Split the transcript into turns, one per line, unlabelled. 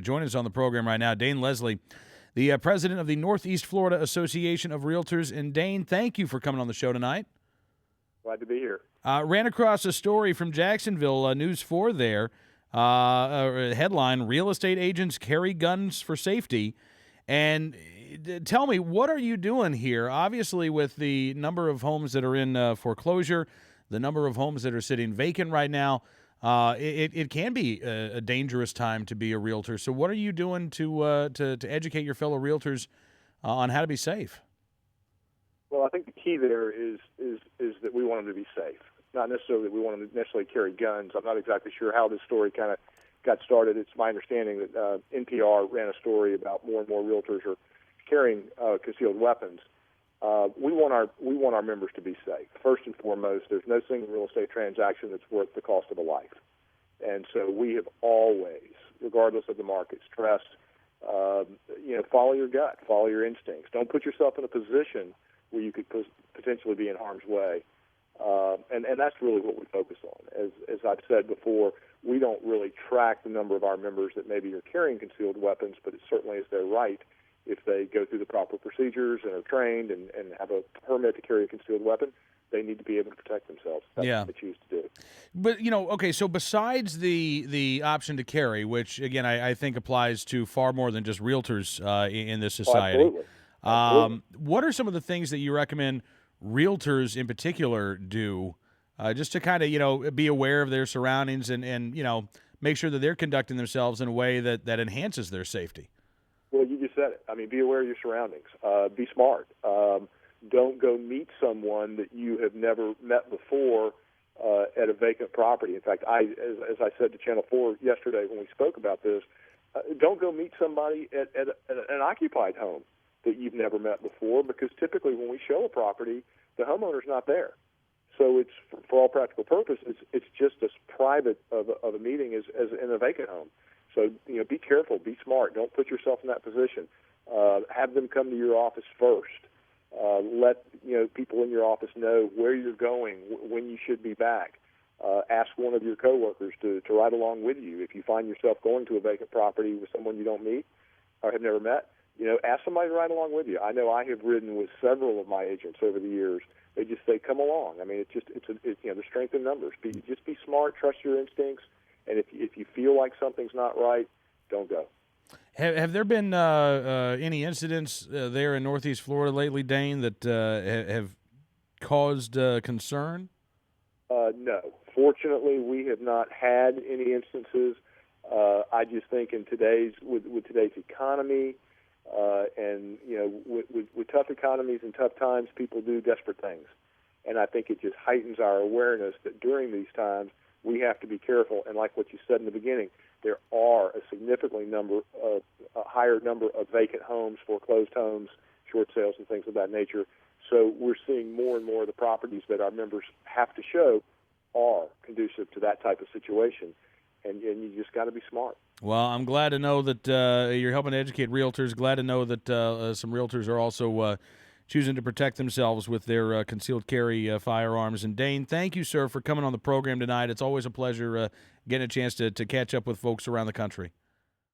joining us on the program right now. Dane Leslie, the president of the Northeast Florida Association of Realtors. And Dane, thank you for coming on the show tonight.
Glad to be here.
Ran across a story from Jacksonville, News 4 there, a headline, Real Estate Agents Carry Guns for Safety. And tell me, what are you doing here? Obviously, with the number of homes that are in foreclosure, the number of homes that are sitting vacant right now, it can be a dangerous time to be a realtor. So what are you doing to educate your fellow realtors on how to be safe?
Well, I think the key there is that we want them to be safe. Not necessarily that we want them to necessarily carry guns. I'm not exactly sure how this story kind of got started. It's my understanding that NPR ran a story about more and more realtors are carrying concealed weapons. We want our members to be safe. First and foremost, there's no single real estate transaction that's worth the cost of a life. And so we have always, regardless of the market, stressed, follow your gut, follow your instincts. Don't put yourself in a position where you could potentially be in harm's way. And that's really what we focus on. As I've said before, we don't really track the number of our members that maybe are carrying concealed weapons, but it certainly is their right if they go through the proper procedures and are trained and have a permit to carry a concealed weapon. They need to be able to protect themselves. That's what they choose to do.
But, okay, so besides the option to carry, which, again, I think applies to far more than just realtors in this society.
Oh, absolutely.
What are some of the things that you recommend realtors in particular do just to kind of, be aware of their surroundings and make sure that they're conducting themselves in a way that enhances their safety?
Well, you just said it. I mean, be aware of your surroundings. Be smart. Don't go meet someone that you have never met before at a vacant property. In fact, as I said to Channel 4 yesterday when we spoke about this, don't go meet somebody at an occupied home that you've never met before, because typically when we show a property, the homeowner's not there. So it's, for all practical purposes, it's just as private of a meeting as in a vacant home. So, be careful, be smart. Don't put yourself in that position. Have them come to your office first. Let people in your office know where you're going, when you should be back. Ask one of your coworkers to ride along with you. If you find yourself going to a vacant property with someone you don't meet or have never met, ask somebody to ride along with you. I know I have ridden with several of my agents over the years. They just say, "Come along." I mean, it's the strength in numbers. Just be smart, trust your instincts, and if you feel like something's not right, don't go.
Have there been any incidents there in Northeast Florida lately, Dane, that have caused concern?
No. Fortunately, we have not had any instances. I just think in today's economy, and with tough economies and tough times, people do desperate things, and I think it just heightens our awareness that during these times we have to be careful. And like what you said in the beginning, there are a higher number of vacant homes, foreclosed homes, short sales, and things of that nature. So we're seeing more and more of the properties that our members have to show are conducive to that type of situation, and you just got to be smart.
Well, I'm glad to know that you're helping to educate realtors. Glad to know that some realtors are also choosing to protect themselves with their concealed carry firearms. And Dane, thank you, sir, for coming on the program tonight. It's always a pleasure getting a chance to catch up with folks around the country.